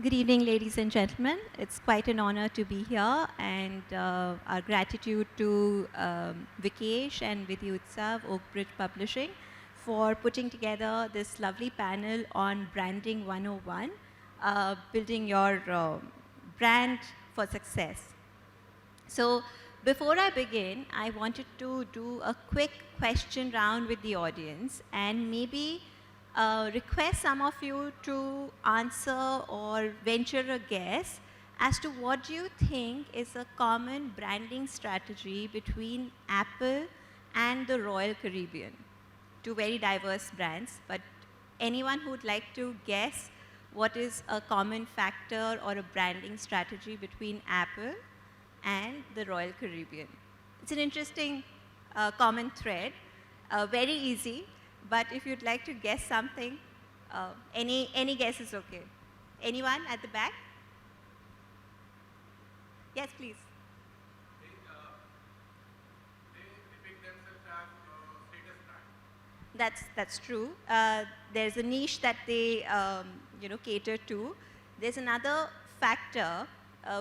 Good evening, ladies and gentlemen. It's quite an honor to be here, and our gratitude to Vikesh and Vidhi Utsav, Oakbridge Publishing, for putting together this lovely panel on Branding 101, building your brand for success. So before I begin, I wanted to do a quick question round with the audience and maybe request some of you to answer or venture a guess as to what do you think is a common branding strategy between Apple and the Royal Caribbean. Two very diverse brands, but anyone who would like to guess what is a common factor or a branding strategy between Apple and the Royal Caribbean. It's an interesting common thread, very easy, but if you'd like to guess something, any guess is okay. Anyone at the back? Yes, please. They depict themselves as status brand. That's true. There's a niche that they cater to. There's another factor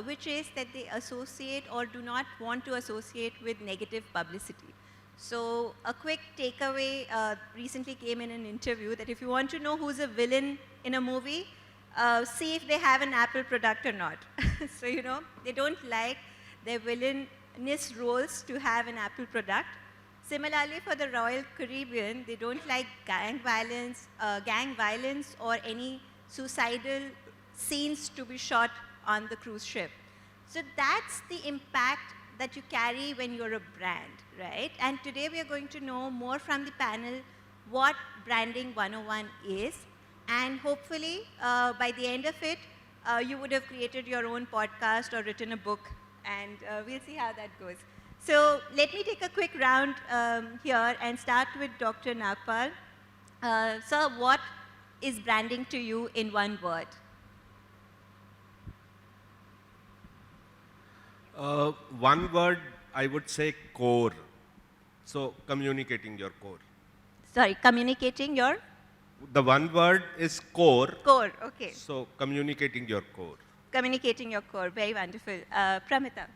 which is that they associate or do not want to associate with negative publicity. So a quick takeaway recently came in an interview that if you want to know who's a villain in a movie, see if they have an Apple product or not. So, they don't like their villainous roles to have an Apple product. Similarly, for the Royal Caribbean, they don't like gang violence or any suicidal scenes to be shot on the cruise ship. So that's the impact that you carry when you're a brand, right? And today we are going to know more from the panel what Branding 101 is. And hopefully, by the end of it, you would have created your own podcast or written a book, and we'll see how that goes. So let me take a quick round here and start with Dr. Nagpal. Sir, what is branding to you in one word? One word, I would say core. So communicating your core. Sorry, communicating your? The one word is core. Core, okay. So communicating your core. Communicating your core, very wonderful. Pramita?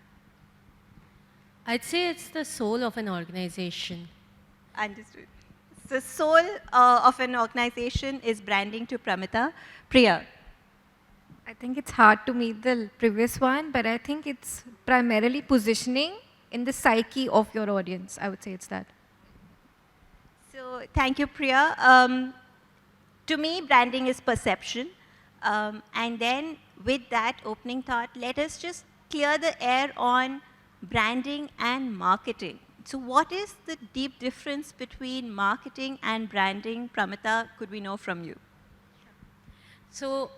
I'd say it's the soul of an organization. Understood. So soul of an organization is branding to Pramita. Priya? I think it's hard to meet the previous one, but I think it's primarily positioning in the psyche of your audience. I would say it's that. So thank you, Priya. To me, branding is perception. And then with that opening thought, let us just clear the air on branding and marketing. So what is the deep difference between marketing and branding? Pramita, could we know from you? So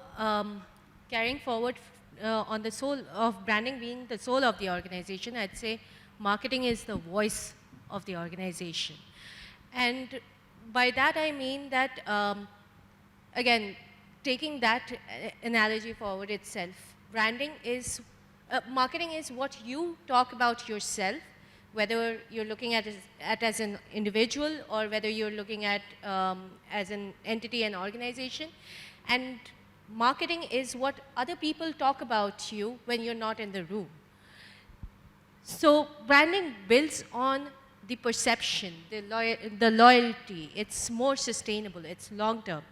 carrying forward on the soul of branding being the soul of the organization, I'd say marketing is the voice of the organization. And by that I mean that, again, taking that analogy forward itself, marketing is what you talk about yourself, whether you're looking at it as an individual or whether you're looking at as an entity and organization. And marketing is what other people talk about you when you're not in the room. So branding builds on the perception, the loyalty. It's more sustainable, it's long-term.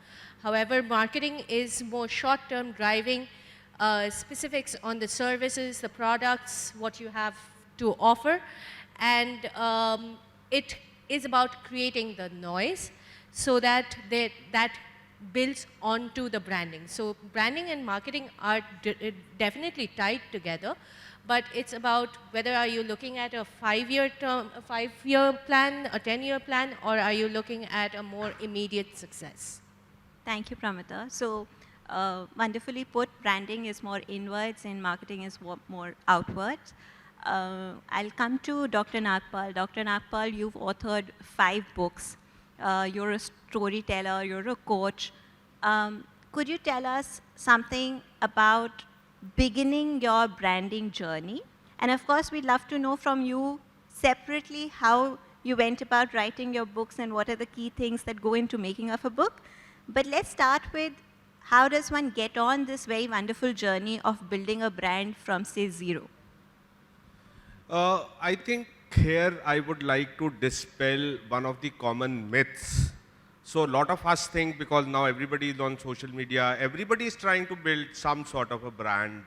However, marketing is more short-term, driving specifics on the services, the products, what you have to offer. And it is about creating the noise so that that builds onto the branding. So branding and marketing are definitely tied together, but it's about whether are you looking at a 5-year term, a 5-year plan, a 10-year plan, or are you looking at a more immediate success? Thank you, Pramita. So wonderfully put, branding is more inwards and marketing is more outwards. I'll come to Dr. Nagpal. Dr. Nagpal, you've authored 5 books. You're a storyteller, you're a coach. Could you tell us something about beginning your branding journey? And of course, we'd love to know from you separately how you went about writing your books and what are the key things that go into making of a book. But let's start with how does one get on this very wonderful journey of building a brand from, say, zero? I think here I would like to dispel one of the common myths. So a lot of us think, because now everybody is on social media, everybody is trying to build some sort of a brand.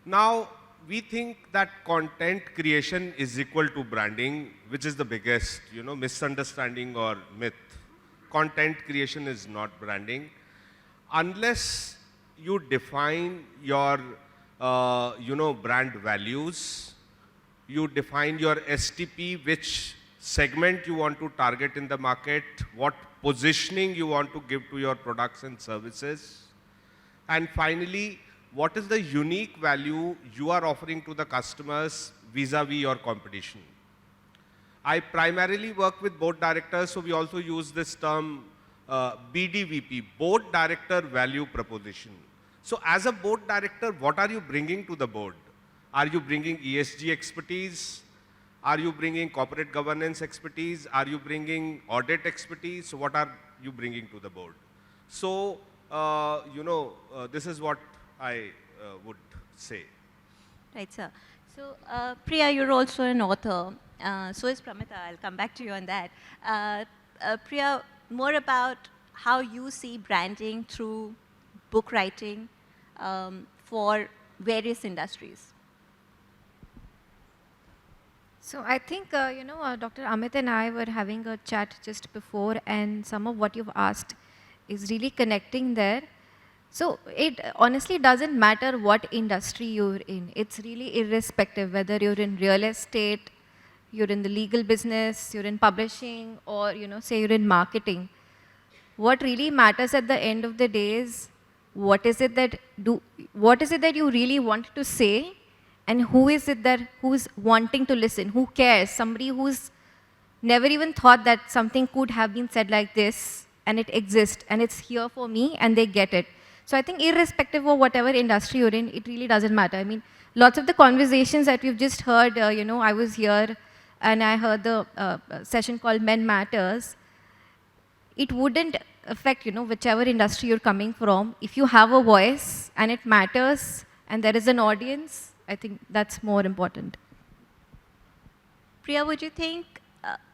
Now, we think that content creation is equal to branding, which is the biggest, misunderstanding or myth. Content creation is not branding. Unless you define your, brand values, you define your STP, which segment you want to target in the market, what positioning you want to give to your products and services, and finally, what is the unique value you are offering to the customers vis-a-vis your competition. I primarily work with board directors, so we also use this term BDVP, Board Director Value Proposition. So as a board director, what are you bringing to the board? Are you bringing ESG expertise? Are you bringing corporate governance expertise? Are you bringing audit expertise? So what are you bringing to the board? So, this is what I would say. Right, sir. So, Priya, you're also an author. So is Pramita. I'll come back to you on that. Priya, more about how you see branding through book writing for various industries. So I think, Dr. Amit and I were having a chat just before, and some of what you've asked is really connecting there. So it honestly doesn't matter what industry you're in. It's really irrespective whether you're in real estate, you're in the legal business, you're in publishing, or, say you're in marketing. What really matters at the end of the day is what is it that you really want to say, and who is it that who's wanting to listen, who cares, somebody who's never even thought that something could have been said like this, and it exists, and it's here for me, and they get it. So I think irrespective of whatever industry you're in, it really doesn't matter. I mean, lots of the conversations that we've just heard, I was here and I heard the session called Men Matters. It wouldn't affect, whichever industry you're coming from. If you have a voice and it matters and there is an audience, I think that's more important. Priya, would you think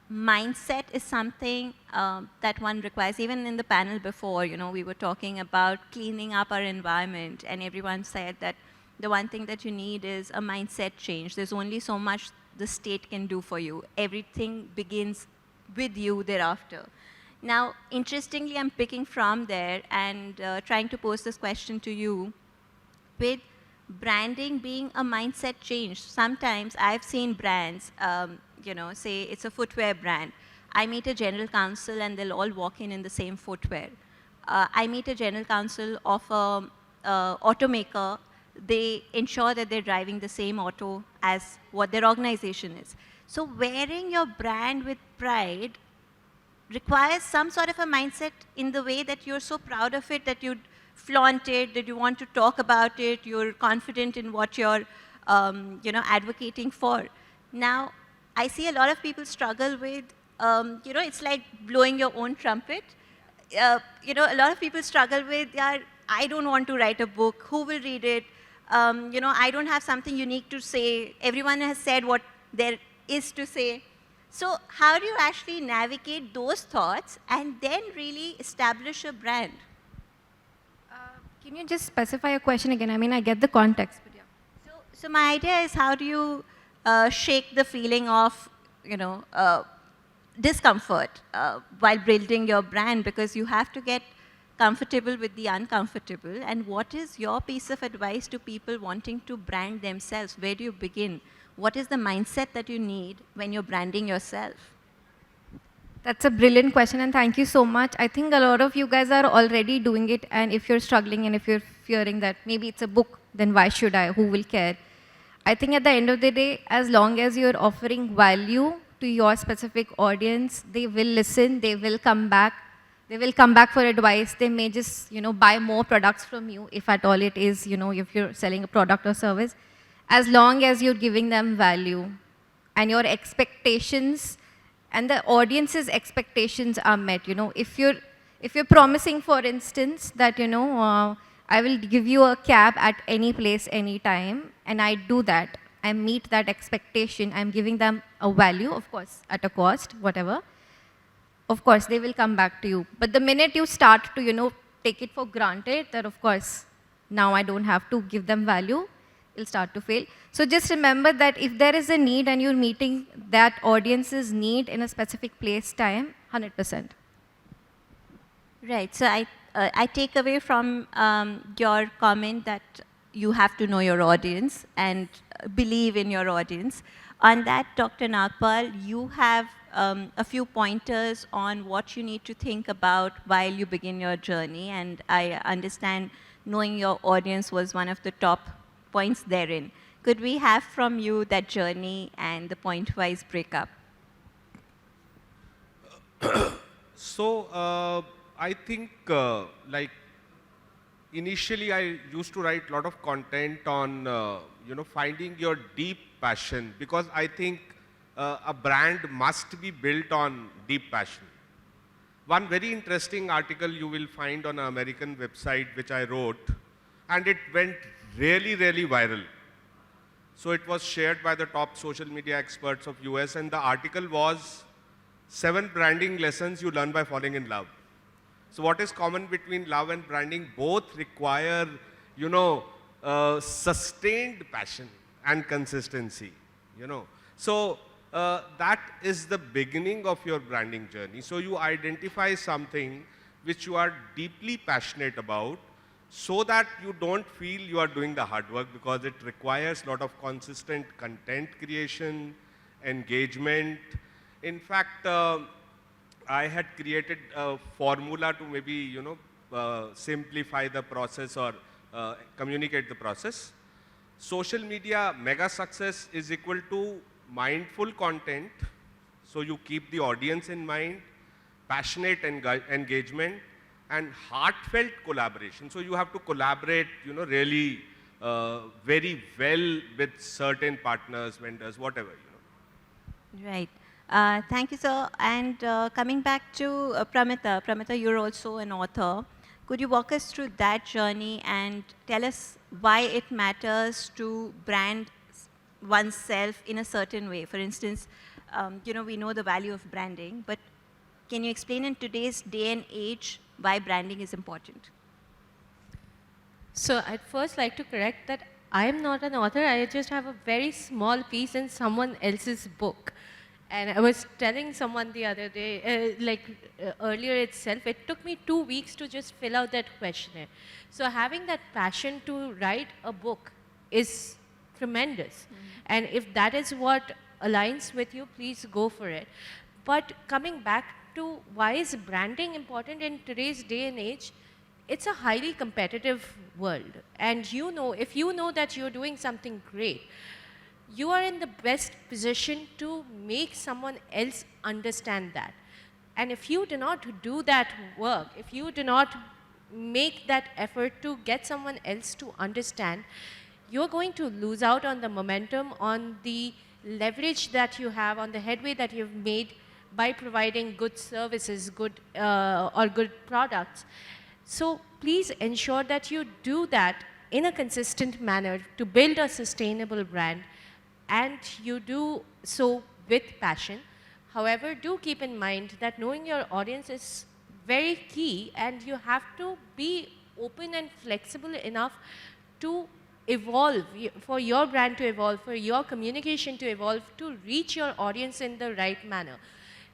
mindset is something that one requires? Even in the panel before, we were talking about cleaning up our environment, and everyone said that the one thing that you need is a mindset change. There's only so much the state can do for you. Everything begins with you thereafter. Now, interestingly, I'm picking from there and trying to pose this question to you. With branding being a mindset change, sometimes I've seen brands, say it's a footwear brand. I meet a general counsel and they'll all walk in the same footwear. I meet a general counsel of a automaker. They ensure that they're driving the same auto as what their organization is. So wearing your brand with pride requires some sort of a mindset in the way that you're so proud of it that you'd flaunt it, that you want to talk about it, you're confident in what you're advocating for. Now, I see a lot of people struggle with, it's like blowing your own trumpet. A lot of people struggle with, I don't want to write a book, who will read it? I don't have something unique to say. Everyone has said what there is to say. So how do you actually navigate those thoughts and then really establish a brand? Can you just specify a question again? I mean, I get the context, but yeah. So my idea is, how do you shake the feeling of, discomfort while building your brand, because you have to get comfortable with the uncomfortable. And what is your piece of advice to people wanting to brand themselves? Where do you begin? What is the mindset that you need when you're branding yourself? That's a brilliant question, and thank you so much. I think a lot of you guys are already doing it, and if you're struggling and if you're fearing that maybe it's a book, then why should I? Who will care? I think at the end of the day, as long as you're offering value to your specific audience, they will listen, they will come back. They will come back for advice. They may just, buy more products from you, if at all it is, if you're selling a product or service, as long as you're giving them value and your expectations and the audience's expectations are met. If If you're promising, for instance, that, I will give you a cab at any place, any time, and I do that, I meet that expectation, I'm giving them a value, of course, at a cost, whatever, of course, they will come back to you. But the minute you start to, take it for granted that, of course, now I don't have to give them value, it'll start to fail. So just remember that if there is a need and you're meeting that audience's need in a specific place, time, 100%. Right. So I take away from your comment that you have to know your audience and believe in your audience. On that, Dr. Nagpal, you have a few pointers on what you need to think about while you begin your journey. And I understand knowing your audience was one of the top points therein. Could we have from you that journey and the point-wise breakup? So I think like initially I used to write a lot of content on finding your deep passion, because I think a brand must be built on deep passion. One very interesting article you will find on an American website which I wrote, and it went really, really viral. So it was shared by the top social media experts of US, and the article was 7 branding lessons you learn by falling in love. So what is common between love and branding? Both require, sustained passion and consistency, So that is the beginning of your branding journey. So you identify something which you are deeply passionate about, so that you don't feel you are doing the hard work, because it requires a lot of consistent content creation, engagement. In fact, I had created a formula to maybe, simplify the process or communicate the process. Social media mega success is equal to mindful content, so you keep the audience in mind, passionate engagement, and heartfelt collaboration. So you have to collaborate, really very well with certain partners, vendors, whatever. Right. Thank you, sir. And coming back to Pramita. Pramita, you're also an author. Could you walk us through that journey and tell us why it matters to brand oneself in a certain way? For instance, we know the value of branding, but can you explain in today's day and age why branding is important? So I'd first like to correct that I am not an author. I just have a very small piece in someone else's book. And I was telling someone the other day, earlier itself, it took me 2 weeks to just fill out that questionnaire. So having that passion to write a book is tremendous. And if that is what aligns with you, please go for it. But coming back to why is branding important in today's day and age, it's a highly competitive world. And if you know that you're doing something great, you are in the best position to make someone else understand that. And if you do not do that work, if you do not make that effort to get someone else to understand, you're going to lose out on the momentum, on the leverage that you have, on the headway that you've made by providing good services, good products. So please ensure that you do that in a consistent manner to build a sustainable brand, and you do so with passion. However, do keep in mind that knowing your audience is very key, and you have to be open and flexible enough to evolve, for your brand to evolve, for your communication to evolve, to reach your audience in the right manner.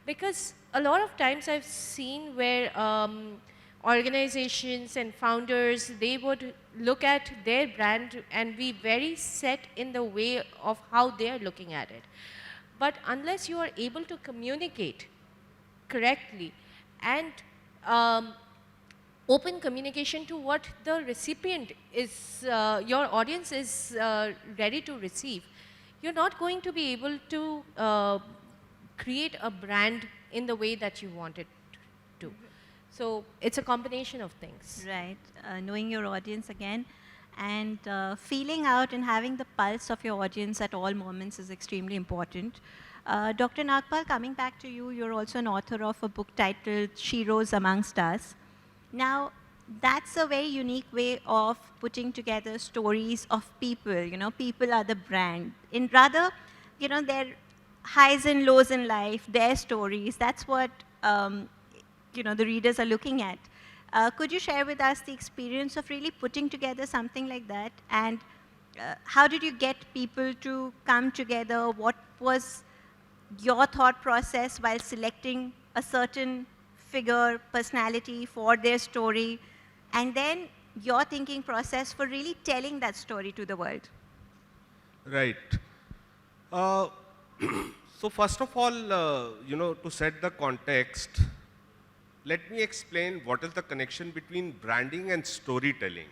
Because a lot of times I've seen where organizations and founders, they would look at their brand and be very set in the way of how they're looking at it. But unless you are able to communicate correctly and open communication to what the recipient is, your audience is ready to receive, you're not going to be able to create a brand in the way that you want it to. So it's a combination of things. Right. Knowing your audience again, and feeling out and having the pulse of your audience at all moments is extremely important. Dr. Nagpal, coming back to you, you're also an author of a book titled Sheroes Amongst Us. Now, that's a very unique way of putting together stories of people. You know, people are the brand. In rather, you know, their highs and lows in life, their stories, that's what, you know, the readers are looking at. Could you share with us the experience of really putting together something like that? And how did you get people to come together? What was your thought process while selecting a certain figure, personality for their story, and then your thinking process for really telling that story to the world? Right. Uh, so first of all, to set the context, let me explain what is the connection between branding and storytelling.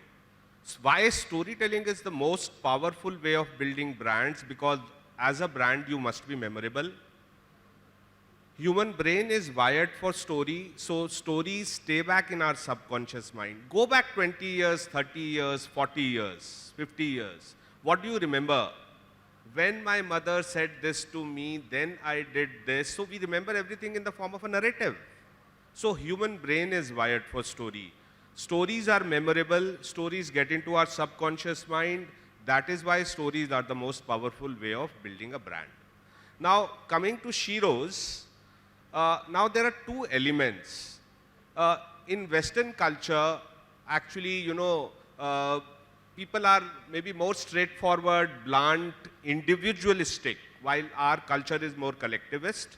Why storytelling is the most powerful way of building brands, because as a brand you must be memorable. Human brain is wired for story, so stories stay back in our subconscious mind. Go back 20 years, 30 years, 40 years, 50 years. What do you remember? When my mother said this to me, then I did this. So we remember everything in the form of a narrative. So human brain is wired for story. Stories are memorable, stories get into our subconscious mind. That is why stories are the most powerful way of building a brand. Now, coming to Sheroes, now there are two elements. In Western culture, actually, people are maybe more straightforward, blunt, individualistic, while our culture is more collectivist.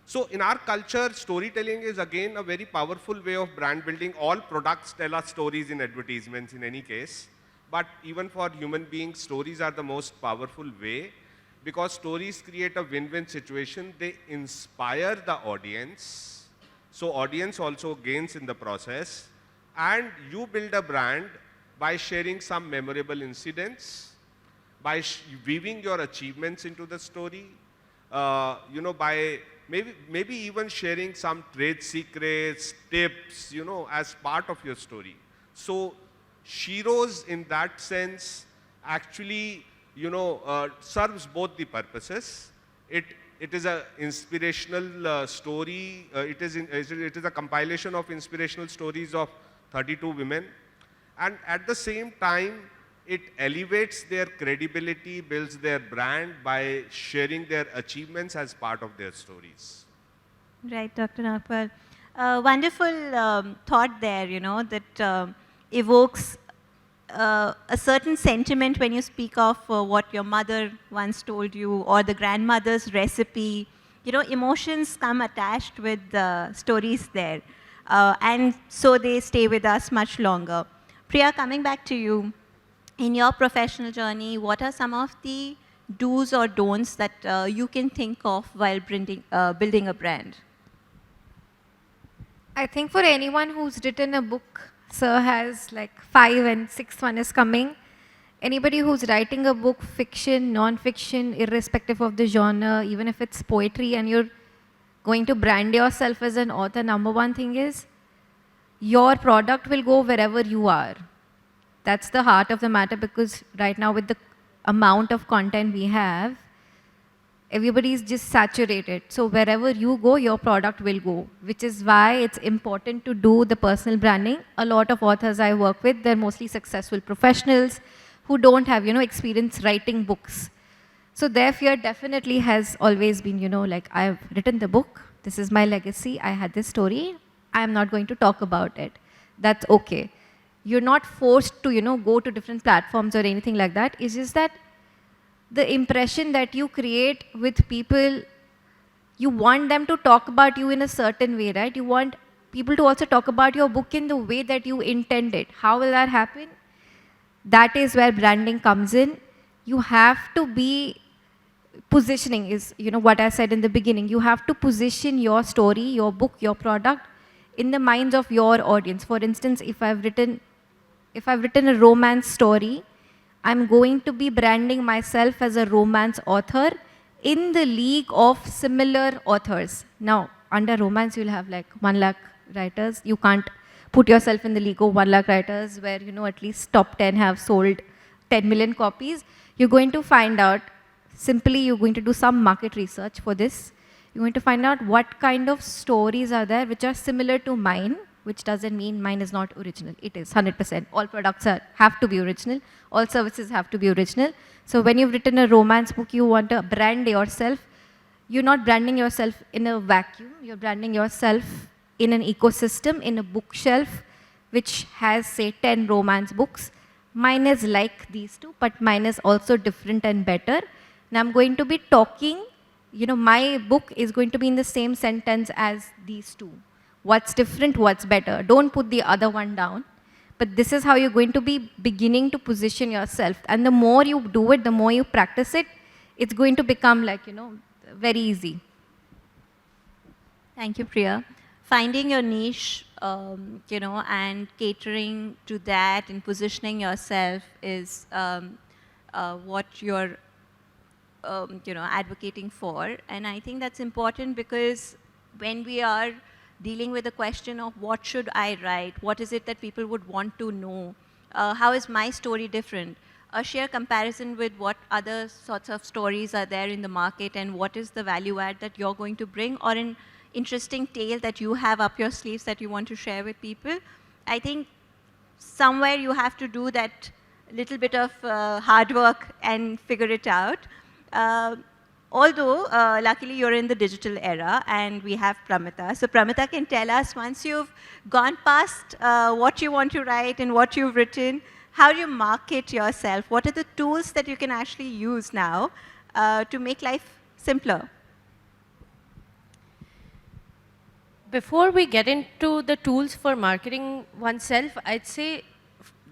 So in our culture, storytelling is again a very powerful way of brand building. All products tell us stories in advertisements in any case. But even for human beings, stories are the most powerful way, because stories create a win-win situation. They inspire the audience. So audience also gains in the process. And you build a brand by sharing some memorable incidents, by weaving your achievements into the story, by maybe even sharing some trade secrets, tips, as part of your story. So Sheroes in that sense actually, serves both the purposes. It is an inspirational story. It is a compilation of inspirational stories of 32 women. And at the same time, it elevates their credibility, builds their brand by sharing their achievements as part of their stories. Right, Dr. Nagpal. Wonderful thought there, that evokes a certain sentiment when you speak of what your mother once told you or the grandmother's recipe. Emotions come attached with stories there. And so they stay with us much longer. Priya, coming back to you, in your professional journey, what are some of the do's or don'ts that you can think of while building a brand? I think for anyone who's written a book, Sir has like 5 and 6th one is coming. Anybody who's writing a book, fiction, non-fiction, irrespective of the genre, even if it's poetry and you're going to brand yourself as an author, number one thing is your product will go wherever you are. That's the heart of the matter, because right now with the amount of content we have, everybody is just saturated. So wherever you go, your product will go, which is why it's important to do the personal branding. A lot of authors I work with, they're mostly successful professionals who don't have, experience writing books. So their fear definitely has always been, like, I've written the book, this is my legacy, I had this story, I'm not going to talk about it. That's okay. You're not forced to, go to different platforms or anything like that. It's just that the impression that you create with people, you want them to talk about you in a certain way, right? You want people to also talk about your book in the way that you intended. How will that happen? That is where branding comes in. You have to be, positioning is, what I said in the beginning. You have to position your story, your book, your product in the minds of your audience. For instance, if I've written a romance story, I'm going to be branding myself as a romance author in the league of similar authors. Now, under romance, you'll have like 1 lakh writers. You can't put yourself in the league of 1 lakh writers where, at least top 10 have sold 10 million copies. You're going to find out simply you're going to do some market research for this. You're going to find out what kind of stories are there which are similar to mine, which doesn't mean mine is not original. It is 100%. All products have to be original. All services have to be original. So when you've written a romance book, you want to brand yourself. You're not branding yourself in a vacuum. You're branding yourself in an ecosystem, in a bookshelf, which has, say, 10 romance books. Mine is like these two, but mine is also different and better. And I'm going to be talking, my book is going to be in the same sentence as these two. What's different, what's better. Don't put the other one down. But this is how you're going to be beginning to position yourself. And the more you do it, the more you practice it, it's going to become like, very easy. Thank you, Priya. Finding your niche, and catering to that and positioning yourself is what you're, advocating for. And I think that's important because when we are dealing with the question of what should I write, what is it that people would want to know, how is my story different, a sheer comparison with what other sorts of stories are there in the market and what is the value add that you're going to bring, or an interesting tale that you have up your sleeves that you want to share with people. I think somewhere you have to do that little bit of hard work and figure it out. Although, luckily, you're in the digital era, and we have Pramita. So Pramita can tell us, once you've gone past what you want to write and what you've written, how do you market yourself? What are the tools that you can actually use now to make life simpler? Before we get into the tools for marketing oneself, I'd say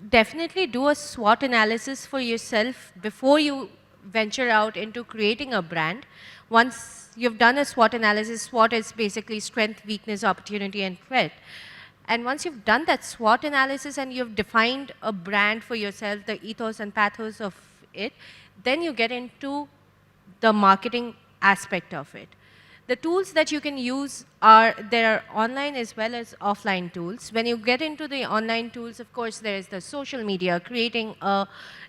definitely do a SWOT analysis for yourself before you venture out into creating a brand. Once you've done a SWOT analysis, SWOT is basically strength, weakness, opportunity, and threat. And once you've done that SWOT analysis and you've defined a brand for yourself, the ethos and pathos of it, then you get into the marketing aspect of it. The tools that you can use there are online as well as offline tools. When you get into the online tools, of course, there is the social media, creating a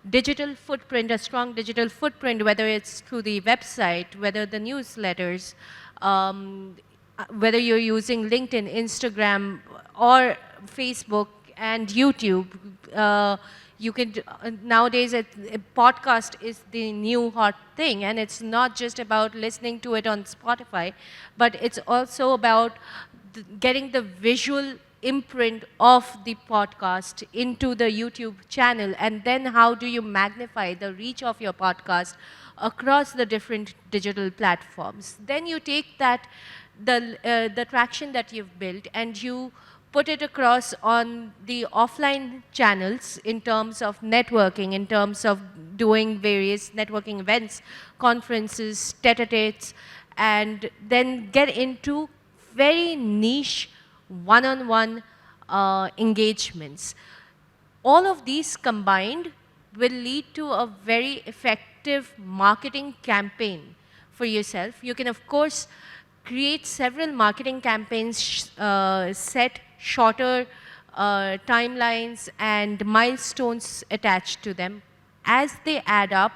digital footprint, a strong digital footprint, whether it's through the website, whether the newsletters, whether you're using LinkedIn, Instagram, or Facebook and YouTube. You could, nowadays, a podcast is the new hot thing, and it's not just about listening to it on Spotify, but it's also about getting the visual imprint of the podcast into the YouTube channel, and then how do you magnify the reach of your podcast across the different digital platforms. Then you take that, the traction that you've built, and you put it across on the offline channels in terms of networking, in terms of doing various networking events, conferences, tete-a-tetes, and then get into very niche one-on-one engagements. All of these combined will lead to a very effective marketing campaign for yourself. You can, of course, create several marketing campaigns, set shorter timelines and milestones attached to them. As they add up,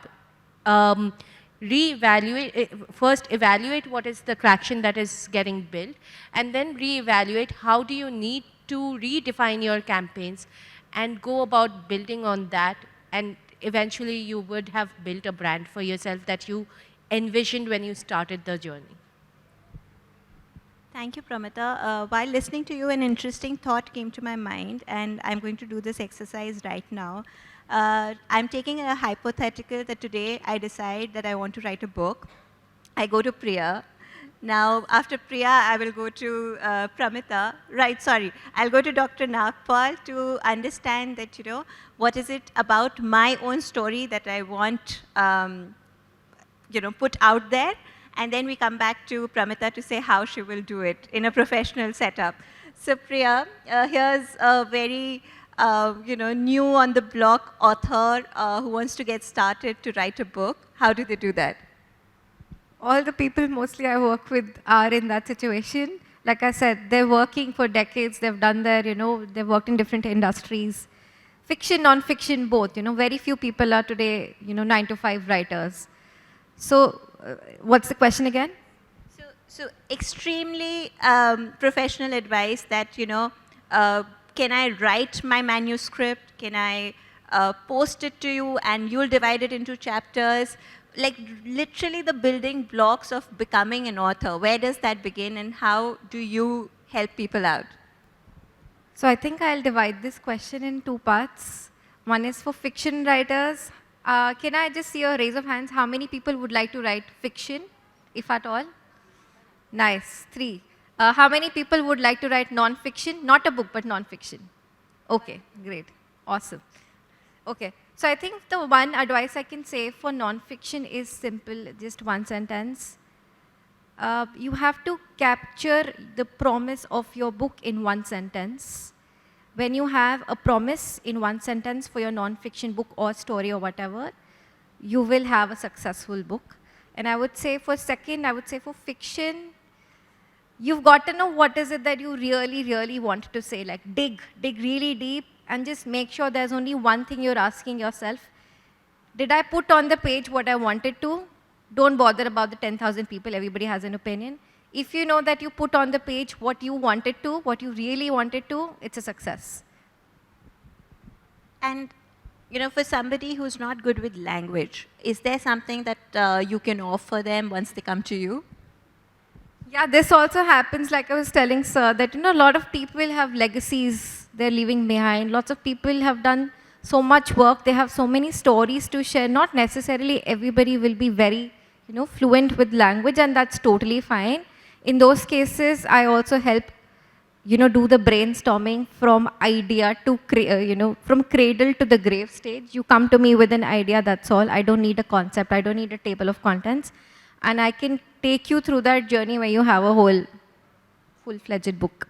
first evaluate what is the traction that is getting built, and then reevaluate how do you need to redefine your campaigns and go about building on that, and eventually you would have built a brand for yourself that you envisioned when you started the journey. Thank you, Pramita. While listening to you, an interesting thought came to my mind, and I'm going to do this exercise right now. I'm taking a hypothetical that today I decide that I want to write a book. I go to Priya. Now, after Priya, I will go to Pramita. Right, sorry. I'll go to Dr. Nagpal to understand that, what is it about my own story that I want, put out there. And then we come back to Pramita to say how she will do it in a professional setup. So Priya, here's a very new on the block author who wants to get started to write a book. How do they do that? All the people mostly I work with are in that situation. Like I said, they're working for decades. They've done their, they've worked in different industries. Fiction, non-fiction, both. Very few people are today, 9-to-5 writers. So, what's the question again? So extremely professional advice that, can I write my manuscript? Can I post it to you and you'll divide it into chapters? Like literally the building blocks of becoming an author. Where does that begin and how do you help people out? So I think I'll divide this question in two parts. One is for fiction writers. Can I just see a raise of hands? How many people would like to write fiction, if at all? Nice, 3. How many people would like to write non-fiction? Not a book, but non-fiction. Okay, great, awesome. Okay, so I think the one advice I can say for non-fiction is simple, just one sentence. You have to capture the promise of your book in one sentence. When you have a promise in one sentence for your non-fiction book or story or whatever, you will have a successful book. And I would say for second, I would say for fiction, you've got to know what is it that you really, really want to say. Like dig really deep and just make sure there's only one thing you're asking yourself. Did I put on the page what I wanted to? Don't bother about the 10,000 people, everybody has an opinion. If you know that you put on the page what you wanted to, what you really wanted to, it's a success. And for somebody who's not good with language, is there something that you can offer them once they come to you? Yeah, this also happens, like I was telling sir, that a lot of people have legacies they're leaving behind. Lots of people have done so much work. They have so many stories to share. Not necessarily everybody will be very, fluent with language, and that's totally fine. In those cases, I also help, do the brainstorming from idea to, from cradle to the grave stage. You come to me with an idea, that's all. I don't need a concept. I don't need a table of contents. And I can take you through that journey where you have a whole full-fledged book.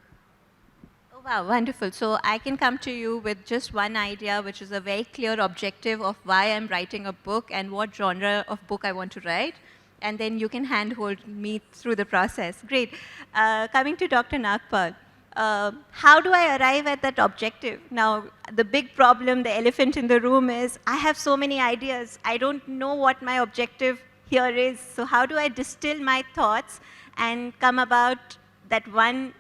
Oh, wow, wonderful. So I can come to you with just one idea, which is a very clear objective of why I'm writing a book and what genre of book I want to write. And then you can handhold me through the process. Great. Coming to Dr. Nagpal, how do I arrive at that objective? Now, the big problem, the elephant in the room is, I have so many ideas. I don't know what my objective here is. So how do I distill my thoughts and come about that one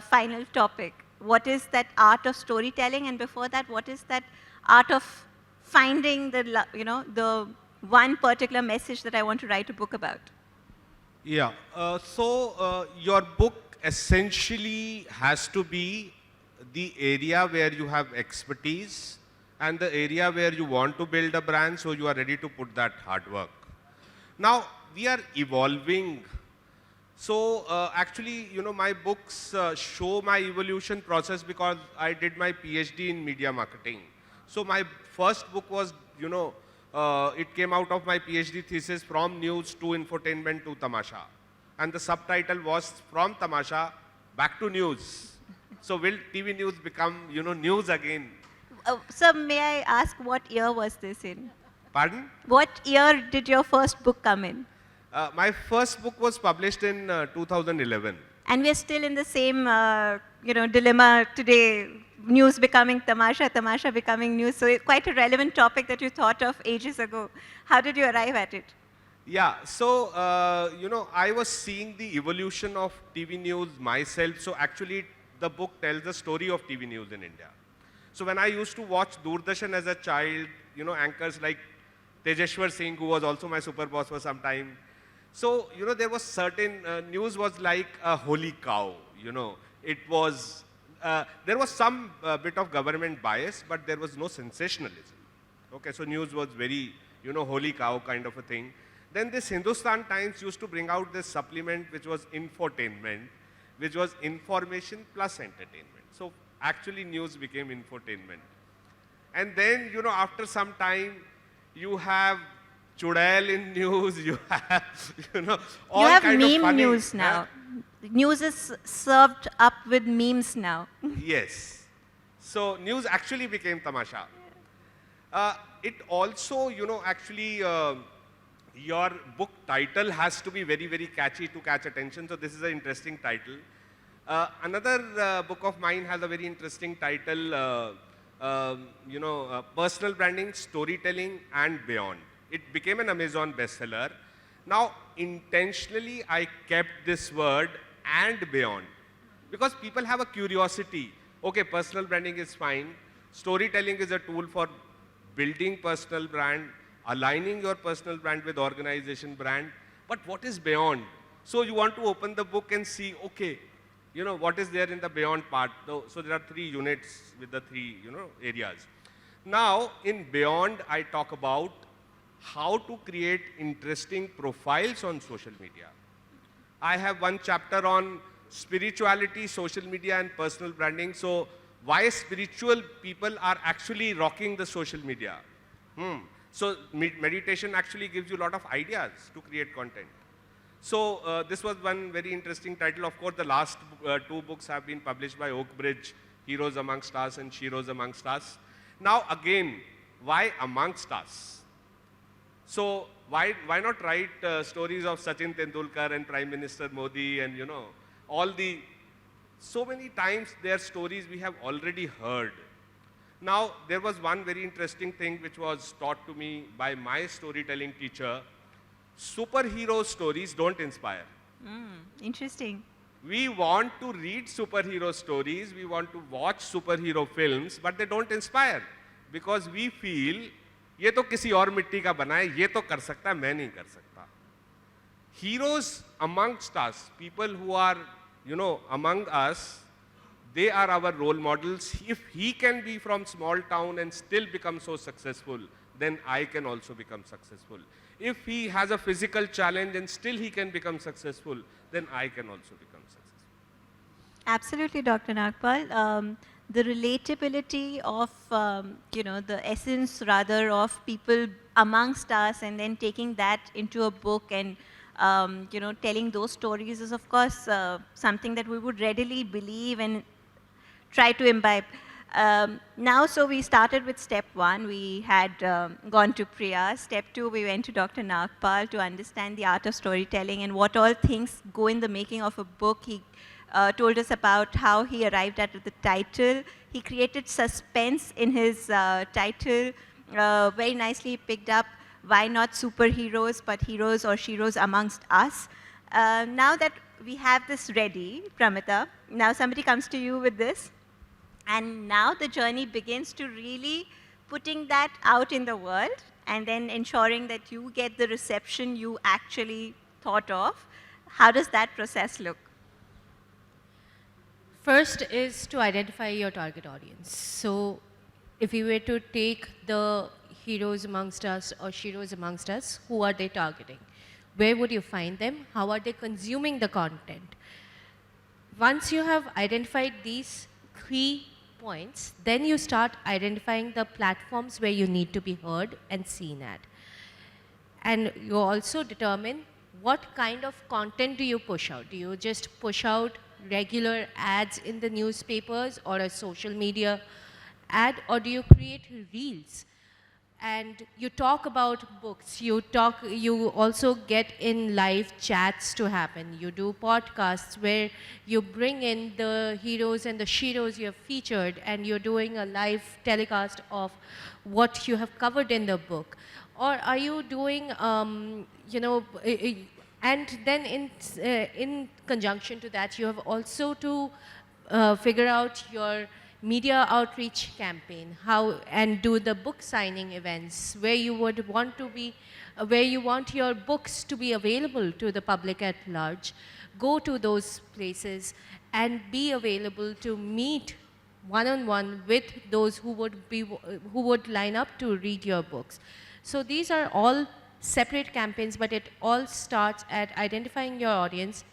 final topic? What is that art of storytelling? And before that, what is that art of finding the one particular message that I want to write a book about? Yeah, your book essentially has to be the area where you have expertise and the area where you want to build a brand, so you are ready to put that hard work. Now, we are evolving. So actually, my books show my evolution process because I did my PhD in media marketing. So my first book was, it came out of my PhD thesis, from news to infotainment to tamasha. And the subtitle was from tamasha back to news. So will TV news become, news again? So may I ask what year was this in? Pardon? What year did your first book come in? My first book was published in 2011. And we're still in the same, dilemma today. News becoming tamasha, tamasha becoming news. So it's quite a relevant topic that you thought of ages ago. How did you arrive at it? Yeah, so, I was seeing the evolution of TV news myself. So actually, the book tells the story of TV news in India. So when I used to watch Doordarshan as a child, anchors like Tejeshwar Singh, who was also my super boss for some time. So, there was certain, news was like a holy cow, It was, there was some bit of government bias, but there was no sensationalism. Okay, so news was very, holy cow kind of a thing. Then this Hindustan Times used to bring out this supplement which was infotainment, which was information plus entertainment. So actually news became infotainment. And then, after some time, you have Chudail in news, you have, all you have kind of meme funny, news now. News is served up with memes now. Yes. So news actually became tamasha. It also, actually, your book title has to be very, very catchy to catch attention. So this is an interesting title. Another book of mine has a very interesting title, personal branding, storytelling, and beyond. It became an Amazon bestseller. Now, intentionally, I kept this word and beyond because people have a curiosity. Okay, personal branding is fine. Storytelling is a tool for building personal brand, aligning your personal brand with organization brand. But what is beyond? So you want to open the book and see, okay, you know, what is there in the beyond part? So there are 3 units with the 3, areas. Now, in beyond, I talk about how to create interesting profiles on social media. I have one chapter on spirituality, social media, and personal branding. So why spiritual people are actually rocking the social media. So meditation actually gives you a lot of ideas to create content. So this was one very interesting title. Of course, the last 2 books have been published by Oak Bridge, Heroes Amongst Us and Sheroes Amongst Us. Now again, why amongst us? So why not write stories of Sachin Tendulkar and Prime Minister Modi and so many times their stories we have already heard. Now there was one very interesting thing which was taught to me by my storytelling teacher. Superhero stories don't inspire. Interesting. We want to read superhero stories, we want to watch superhero films, but they don't inspire because we feel ये तो किसी और मिट्टी का बना है, ये तो कर सकता है, मैं नहीं कर सकता. Heroes amongst us, people who are, among us, they are our role models. If he can be from small town and still become so successful, then I can also become successful. If he has a physical challenge and still he can become successful, then I can also become successful. Absolutely, Dr. Nagpal. The relatability of, the essence rather of people amongst us and then taking that into a book and, telling those stories is of course something that we would readily believe and try to imbibe. So we started with step 1. We had gone to Priya. Step 2, we went to Dr. Nagpal to understand the art of storytelling and what all things go in the making of a book. He told us about how he arrived at the title. He created suspense in his title. Very nicely picked up, why not superheroes, but heroes or sheroes amongst us. Now that we have this ready, Pramita, now somebody comes to you with this. And now the journey begins to really putting that out in the world and then ensuring that you get the reception you actually thought of. How does that process look? First is to identify your target audience. So if you were to take the heroes amongst us or sheroes amongst us, who are they targeting? Where would you find them? How are they consuming the content? Once you have identified these 3 points, then you start identifying the platforms where you need to be heard and seen at. And you also determine what kind of content do you push out. Do you just push out regular ads in the newspapers or a social media ad, or do you create reels? And you talk about books, you also get in live chats to happen. You do podcasts where you bring in the heroes and the sheroes you have featured and you're doing a live telecast of what you have covered in the book. Or are you doing, and then in conjunction to that, you have also to figure out your media outreach campaign, and do the book signing events where you would want to be, where you want your books to be available to the public at large. Go to those places and be available to meet one-on-one with those who would line up to read your books. So these are all separate campaigns, but it all starts at identifying your audience.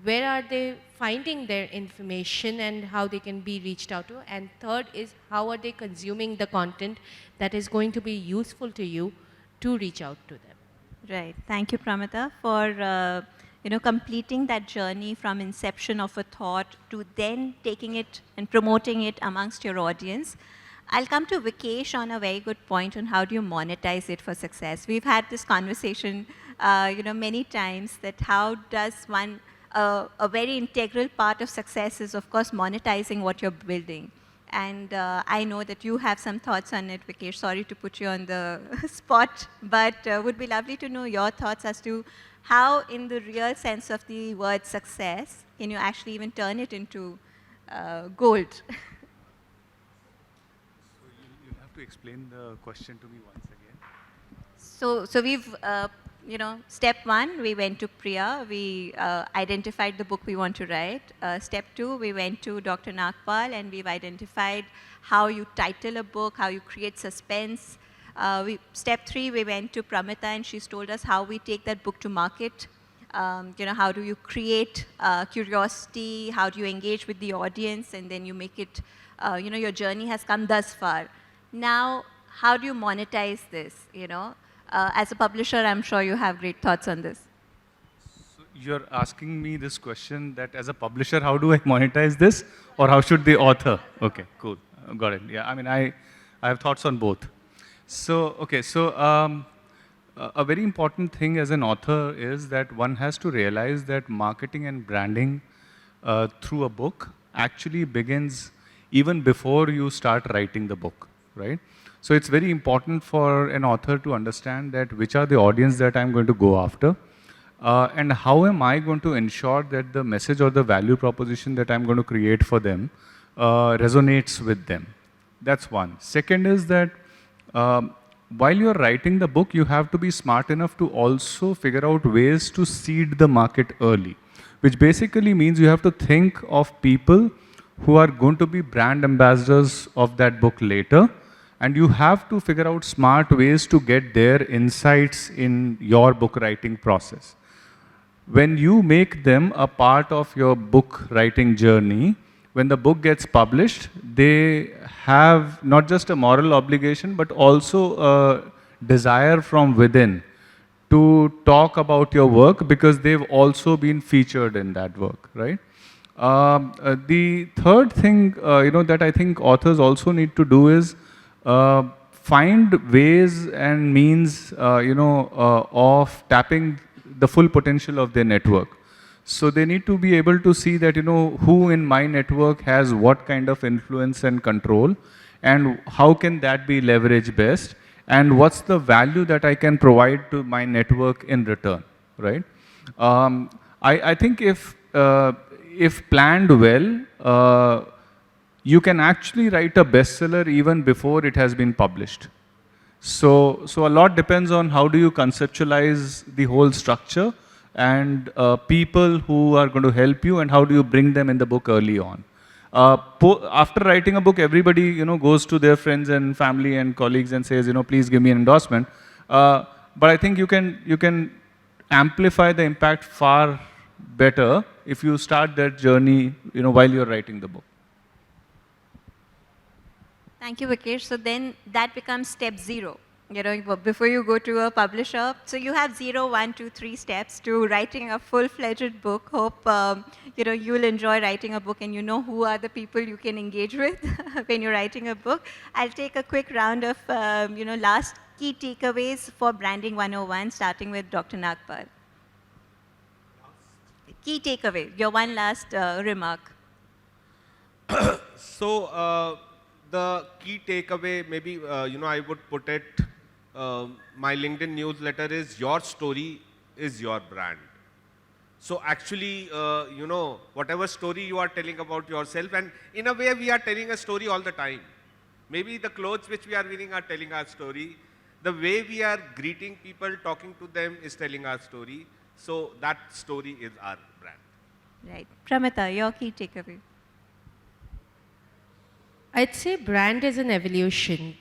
Where are they finding their information and how they can be reached out to? And third is, how are they consuming the content that is going to be useful to you to reach out to them? Right. Thank you, Pramita, for completing that journey from inception of a thought to then taking it and promoting it amongst your audience. I'll come to Vikesh on a very good point on how do you monetize it for success. We've had this conversation, many times, that how does one, a very integral part of success is, of course, monetizing what you're building. and I know that you have some thoughts on it, Vikesh. Sorry to put you on the spot, but would be lovely to know your thoughts as to how, in the real sense of the word success, can you actually even turn it into gold? You'll have to explain the question to me once again. So we've, step one, we went to Priya. We identified the book we want to write. Step two, we went to Dr. Nagpal, and we've identified how you title a book, how you create suspense. Step three, we went to Pramita, and she's told us how we take that book to market. How do you create curiosity? How do you engage with the audience? And then you make it, your journey has come thus far. Now, how do you monetize this, as a publisher, I'm sure you have great thoughts on this. So you're asking me this question that as a publisher, how do I monetize this? Or how should the author? Okay, cool. Got it. Yeah, I mean, I have thoughts on both. So, okay, so a very important thing as an author is that one has to realize that marketing and branding through a book actually begins even before you start writing the book, right? So it's very important for an author to understand that which are the audience that I'm going to go after, and how am I going to ensure that the message or the value proposition that I'm going to create for them resonates with them. That's one. Second is that while you're writing the book, you have to be smart enough to also figure out ways to seed the market early, which basically means you have to think of people who are going to be brand ambassadors of that book later. And you have to figure out smart ways to get their insights in your book writing process. When you make them a part of your book writing journey, when the book gets published, they have not just a moral obligation, but also a desire from within to talk about your work because they've also been featured in that work, right? The third thing, that I think authors also need to do is find ways and means, of tapping the full potential of their network. So they need to be able to see that, who in my network has what kind of influence and control, and how can that be leveraged best, and what's the value that I can provide to my network in return, right? I think if planned well, you can actually write a bestseller even before it has been published. So a lot depends on how do you conceptualize the whole structure and people who are going to help you, and how do you bring them in the book early on. After writing a book, everybody goes to their friends and family and colleagues and says, please give me an endorsement. But I think you can amplify the impact far better if you start that journey while you're writing the book. Thank you, Vikesh. So then that becomes step zero. Before you go to a publisher, so you have 0, 1, 2, 3 steps to writing a full-fledged book. Hope you'll enjoy writing a book, and you know who are the people you can engage with when you're writing a book. I'll take a quick round of last key takeaways for Branding 101, starting with Dr. Nagpal. Key takeaway, your one last remark. So the key takeaway, maybe, I would put it, my LinkedIn newsletter is your story is your brand. So actually, whatever story you are telling about yourself, and in a way we are telling a story all the time. Maybe the clothes which we are wearing are telling our story. The way we are greeting people, talking to them is telling our story. So that story is our brand. Right. Pramita, your key takeaway. I'd say brand is an evolution,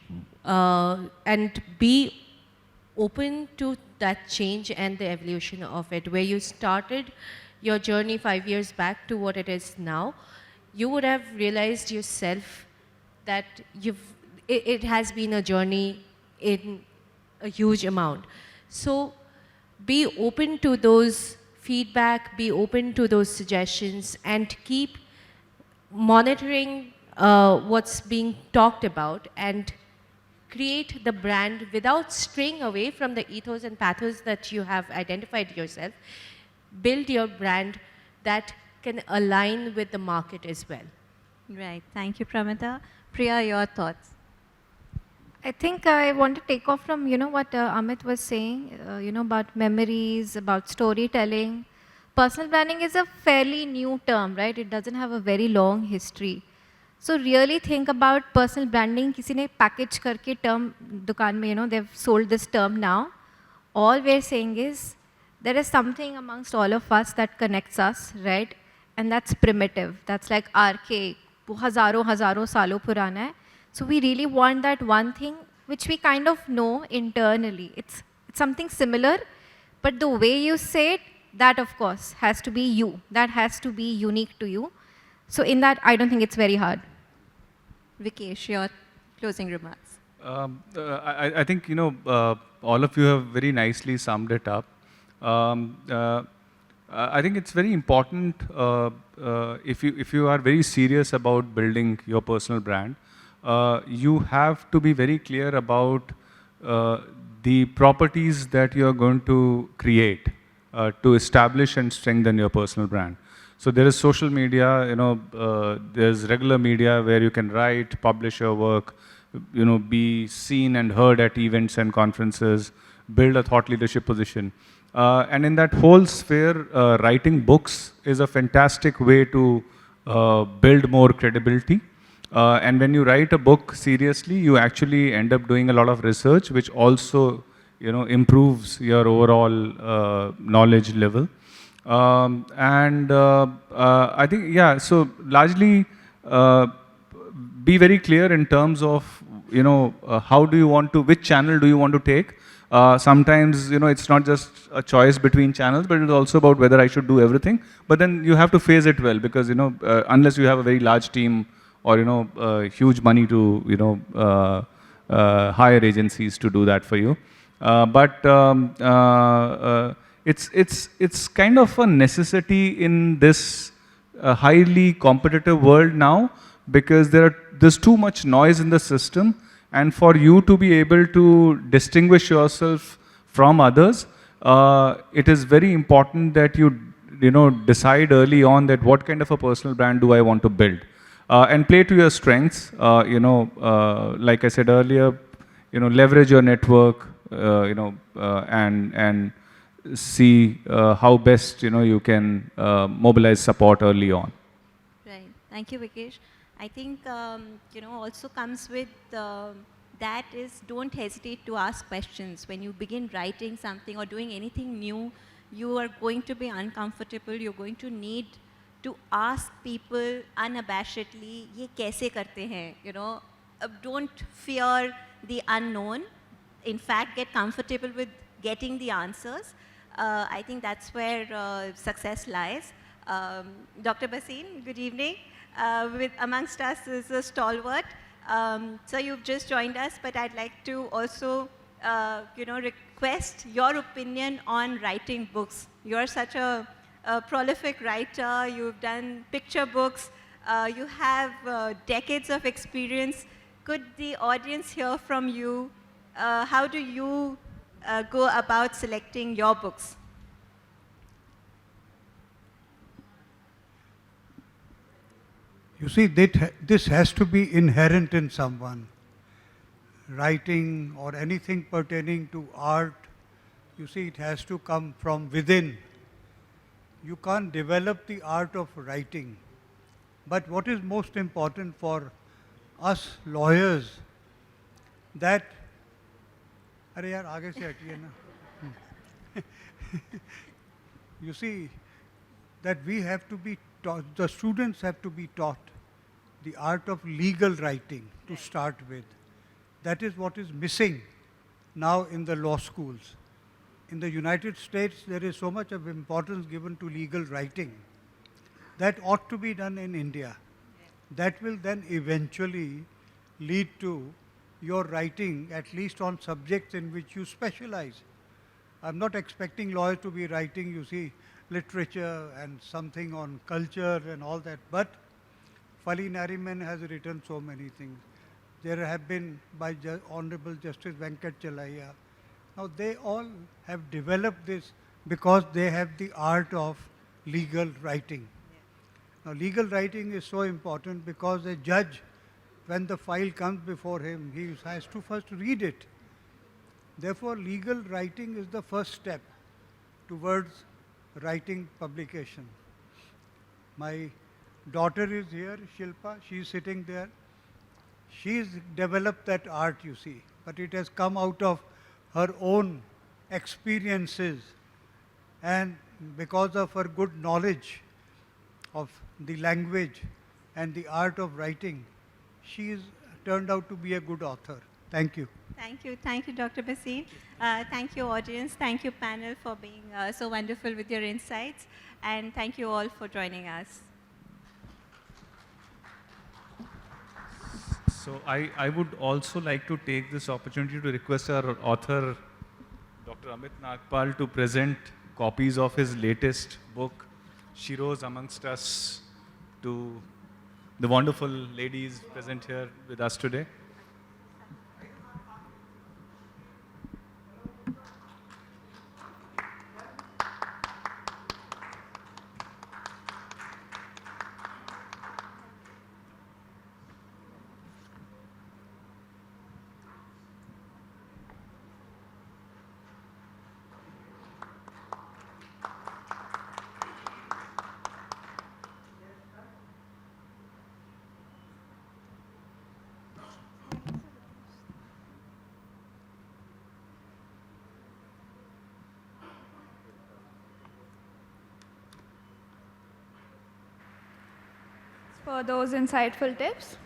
and be open to that change and the evolution of it. Where you started your journey 5 years back to what it is now, you would have realized yourself that it has been a journey in a huge amount. So be open to those feedback, be open to those suggestions, and keep monitoring what's being talked about, and create the brand without straying away from the ethos and pathos that you have identified yourself. Build your brand that can align with the market as well. Right. Thank you, Pramita. Priya, your thoughts? I think I want to take off from, what Amit was saying, about memories, about storytelling. Personal branding is a fairly new term, right? It doesn't have a very long history. So really think about personal branding. किसी ने package करके term दुकान में, they've sold this term now. All we're saying is there is something amongst all of us that connects us, right? And that's primitive. That's like archaic. वो हज़ारों हज़ारों सालों पुराना है. So we really want that one thing which we kind of know internally. It's something similar, but the way you say it, that of course has to be you. That has to be unique to you. So in that, I don't think it's very hard. Vikesh, your closing remarks. I think, all of you have very nicely summed it up. I think it's very important if you are very serious about building your personal brand, you have to be very clear about the properties that you are going to create to establish and strengthen your personal brand. So there is social media, there's regular media where you can write, publish your work, be seen and heard at events and conferences, build a thought leadership position. And in that whole sphere, writing books is a fantastic way to build more credibility. And when you write a book seriously, you actually end up doing a lot of research, which also, improves your overall knowledge level. I think, so largely be very clear in terms of, how do you want to, which channel do you want to take? Sometimes, it's not just a choice between channels, but it's also about whether I should do everything. But then you have to phase it well, because, unless you have a very large team or, huge money to, hire agencies to do that for you. It's kind of a necessity in this highly competitive world now, because there's too much noise in the system, and for you to be able to distinguish yourself from others, it is very important that you decide early on that what kind of a personal brand do I want to build, and play to your strengths. Like I said earlier, leverage your network, and see how best you can mobilize support early on. Right. Thank you, Vikesh. I think also comes with that is don't hesitate to ask questions. When you begin writing something or doing anything new, you are going to be uncomfortable. You're going to need to ask people unabashedly, "ये कैसे करते हैं?" Don't fear the unknown. In fact, get comfortable with getting the answers. I think that's where success lies. Dr. Bhasin, good evening. Amongst us is a stalwart. So you've just joined us, but I'd like to also, request your opinion on writing books. You're such a prolific writer. You've done picture books. You have decades of experience. Could the audience hear from you? How do you go about selecting your books? You see, this has to be inherent in someone. Writing or anything pertaining to art, you see, it has to come from within. You can't develop the art of writing. But what is most important for us lawyers, that अरे यार आगे से हटिए ना you see that we have to be taught, the students have to be taught the art of legal writing to start with. That is what is missing now in the law schools. In the United States, there is so much of importance given to legal writing. That ought to be done in India. That will then eventually lead to your writing, at least on subjects in which you specialize. I'm not expecting lawyers to be writing, you see, literature and something on culture and all that, but Fali Nariman has written so many things. There have been by Honorable Justice Venkat Chalaya. Now they all have developed this because they have the art of legal writing. Now legal writing is so important because a judge, when the file comes before him, he has to first read it. Therefore, legal writing is the first step towards writing publication. My daughter is here, Shilpa, she is sitting there. She's developed that art, you see, but it has come out of her own experiences, and because of her good knowledge of the language and the art of writing, she is turned out to be a good author. Thank you. Thank you, Dr. Basim. Thank you, audience. Thank you, panel, for being so wonderful with your insights. And thank you all for joining us. So I would also like to take this opportunity to request our author, Dr. Amit Nagpal, to present copies of his latest book, Shiro's Amongst Us, to the wonderful ladies present here with us today. For those insightful tips.